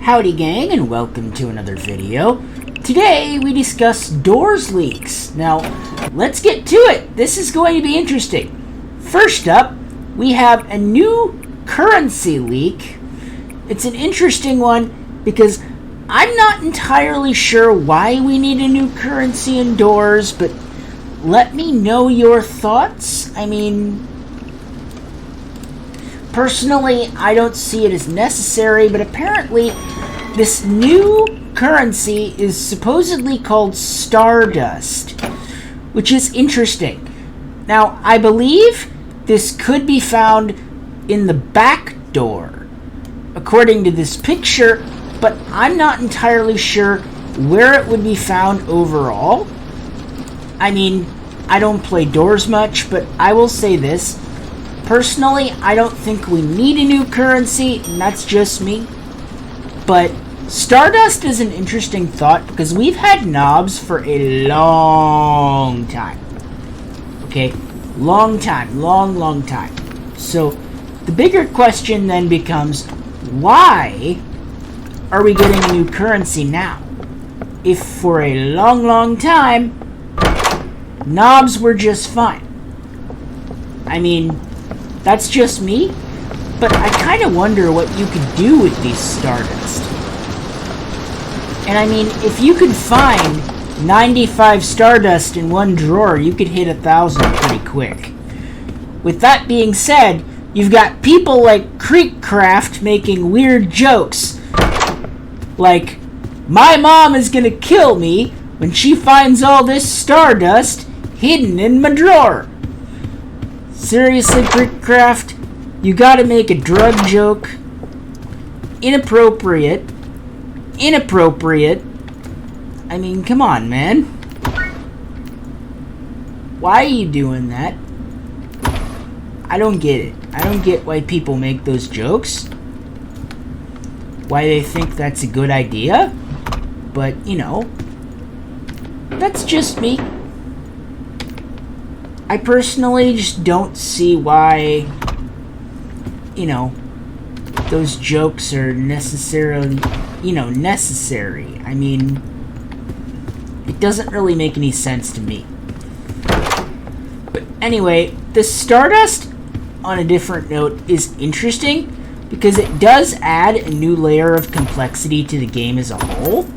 Howdy gang, and welcome to another video. Today we discuss doors leaks. Now, let's get to it. This is going to be interesting. First up, we have a new currency leak. It's an interesting one because I'm not entirely sure why we need a new currency in doors, but let me know your thoughts. I mean, personally, I don't see it as necessary, but apparently this new currency is supposedly called Stardust, which is interesting. Now, I believe this could be found in the back door, according to this picture, but I'm not entirely sure where it would be found overall. I mean, I don't play doors much, but I will say this. Personally, I don't think we need a new currency, and that's just me. But Stardust is an interesting thought because we've had knobs for a long time. Okay? Long time. Long time. So, the bigger question then becomes, why are we getting a new currency now? If for a long time, knobs were just fine. I mean, that's just me, but I kind of wonder what you could do with these Stardust. And I mean, if you could find 95 Stardust in one drawer, you could hit 1,000 pretty quick. With that being said, you've got people like Creekcraft making weird jokes. Like, my mom is gonna kill me when she finds all this Stardust hidden in my drawer. Seriously, Creekcraft, you gotta make a drug joke. Inappropriate. I mean, come on, man. Why are you doing that? I don't get it. I don't get why people make those jokes. Why they think that's a good idea. But, you know, that's just me. I personally just don't see why, you know, those jokes are necessarily, necessary. I mean, it doesn't really make any sense to me. But anyway, the Stardust, on a different note, is interesting because it does add a new layer of complexity to the game as a whole.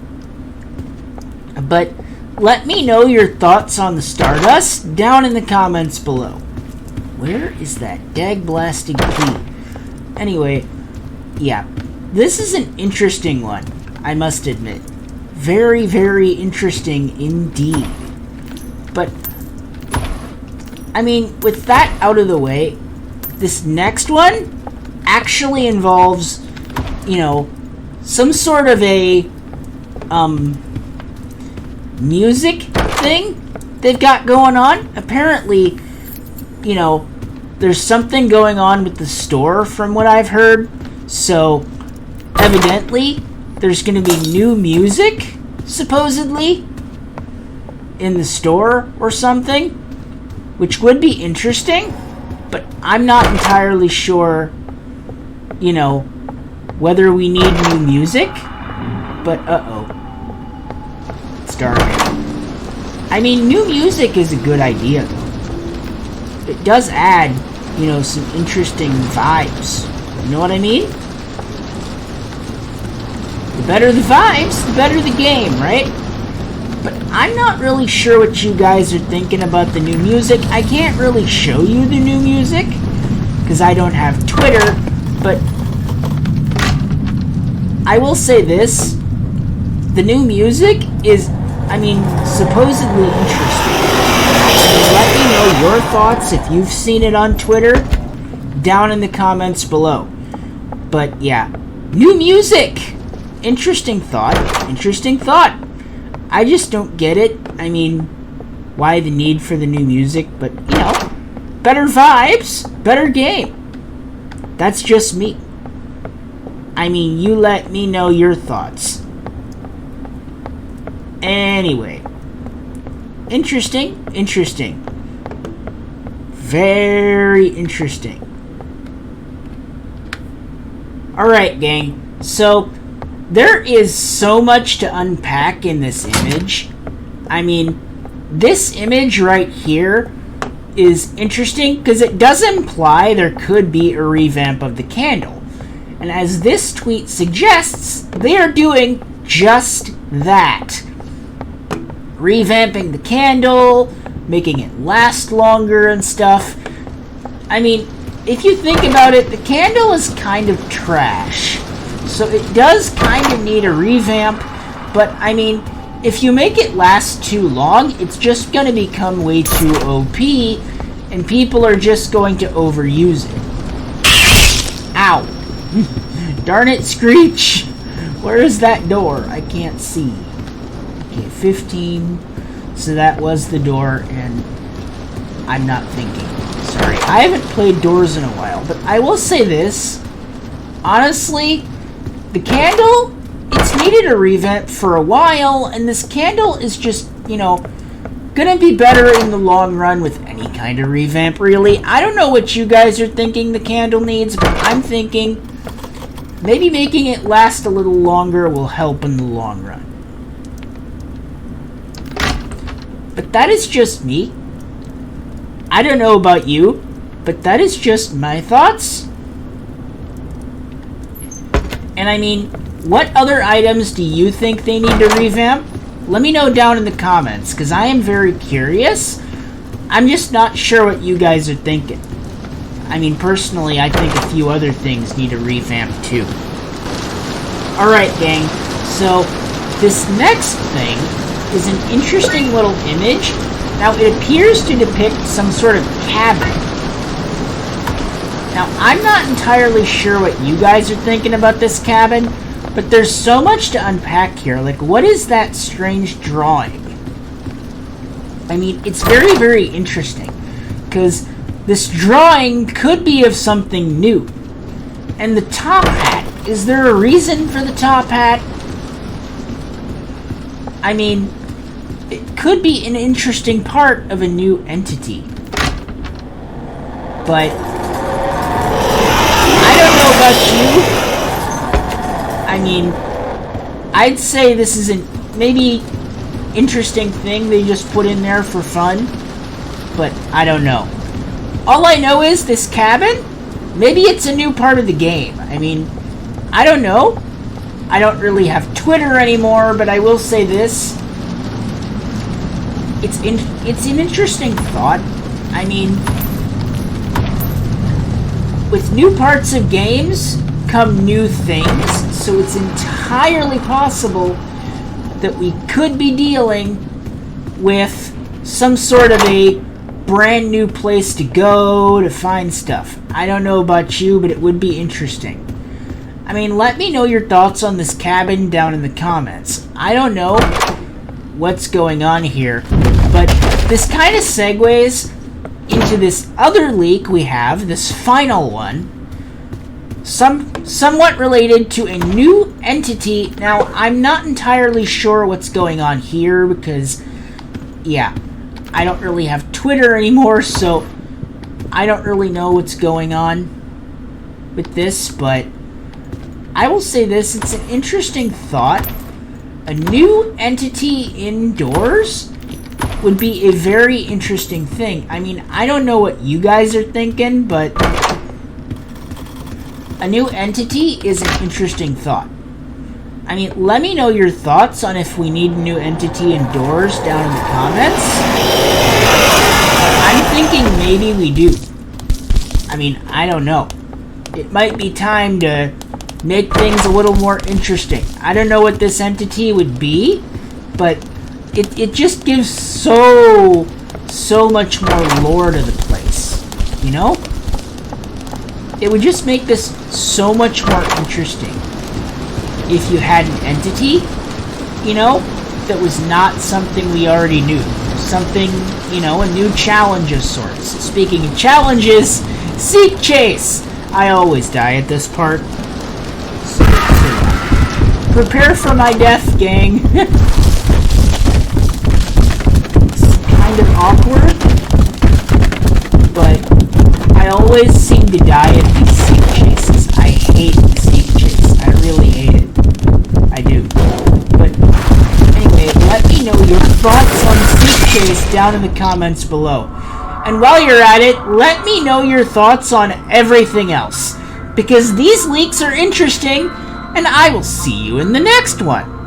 But let me know your thoughts on the Stardust down in the comments below. Where is that dag-blasted key? Anyway, yeah, this is an interesting one, I must admit. Very, very interesting indeed. But, I mean, with that out of the way, this next one actually involves, some sort of a, music thing they've got going on. Apparently, there's something going on with the store from what I've heard. So, evidently, there's going to be new music, supposedly, in the store or something, which would be interesting, but I'm not entirely sure, whether we need new music, but it's dark. I mean, new music is a good idea, though. It does add, some interesting vibes. You know what I mean? The better the vibes, the better the game, right? But I'm not really sure what you guys are thinking about the new music. I can't really show you the new music because I don't have Twitter, but I will say this. The new music is, supposedly interesting. Let me know your thoughts if you've seen it on Twitter down in the comments below. But yeah, new music. Interesting thought. I just don't get it. I mean, why the need for the new music? But, better vibes, better game. That's just me. I mean, you let me know your thoughts. Anyway. Interesting. Very interesting. Alright, gang. So, there is so much to unpack in this image. I mean, this image right here is interesting because it does imply there could be a revamp of the candle. And as this tweet suggests, they are doing just that. Revamping the candle, making it last longer and stuff. I mean, if you think about it, the candle is kind of trash. So it does kind of need a revamp, but I mean, if you make it last too long, it's just going to become way too OP, and people are just going to overuse it. Ow. Darn it, Screech. Where is that door? I can't see. Okay, 15. So that was the door, and I'm not thinking. Sorry. I haven't played doors in a while, but I will say this. Honestly, the candle, it's needed a revamp for a while, and this candle is just, you know, gonna be better in the long run with any kind of revamp, really. I don't know what you guys are thinking the candle needs, but I'm thinking maybe making it last a little longer will help in the long run. But that is just me. I don't know about you, but that is just my thoughts. And I mean, what other items do you think they need to revamp? Let me know down in the comments, because I am very curious. I'm just not sure what you guys are thinking. I mean, personally, I think a few other things need a revamp too. Alright, gang. So, this next thing is an interesting little image. Now, it appears to depict some sort of cabin. Now, I'm not entirely sure what you guys are thinking about this cabin, but there's so much to unpack here. Like, what is that strange drawing? I mean, it's very, very interesting, because this drawing could be of something new. And the top hat, is there a reason for the top hat? I mean, it could be an interesting part of a new entity. But I don't know about you. I mean, I'd say this is a maybe interesting thing they just put in there for fun, but I don't know. All I know is this cabin, maybe it's a new part of the game. I mean, I don't know. I don't really have Twitter anymore, but I will say this. It's an interesting thought. I mean, with new parts of games come new things, so it's entirely possible that we could be dealing with some sort of a brand new place to go to find stuff. I don't know about you, but it would be interesting. I mean, let me know your thoughts on this cabin down in the comments. I don't know what's going on here, but this kind of segues into this other leak we have, this final one, somewhat related to a new entity. Now, I'm not entirely sure what's going on here because, yeah, I don't really have Twitter anymore, so I don't really know what's going on with this, but I will say this, it's an interesting thought. A new entity indoors would be a very interesting thing. I mean, I don't know what you guys are thinking, but a new entity is an interesting thought. I mean, let me know your thoughts on if we need a new entity indoors down in the comments. I'm thinking maybe we do. I mean, I don't know. It might be time to make things a little more interesting. I don't know what this entity would be, but it just gives so much more lore to the place, you know? It would just make this so much more interesting if you had an entity, you know, that was not something we already knew. Something, you know, a new challenge of sorts. Speaking of challenges, Seek Chase! I always die at this part. So, prepare for my death, gang. It's kind of awkward, but I always seem to die at these Seek Chases. I hate Seek Chase. I really hate it. case down in the comments below. And while you're at it, let me know your thoughts on everything else, because these leaks are interesting, and I will see you in the next one.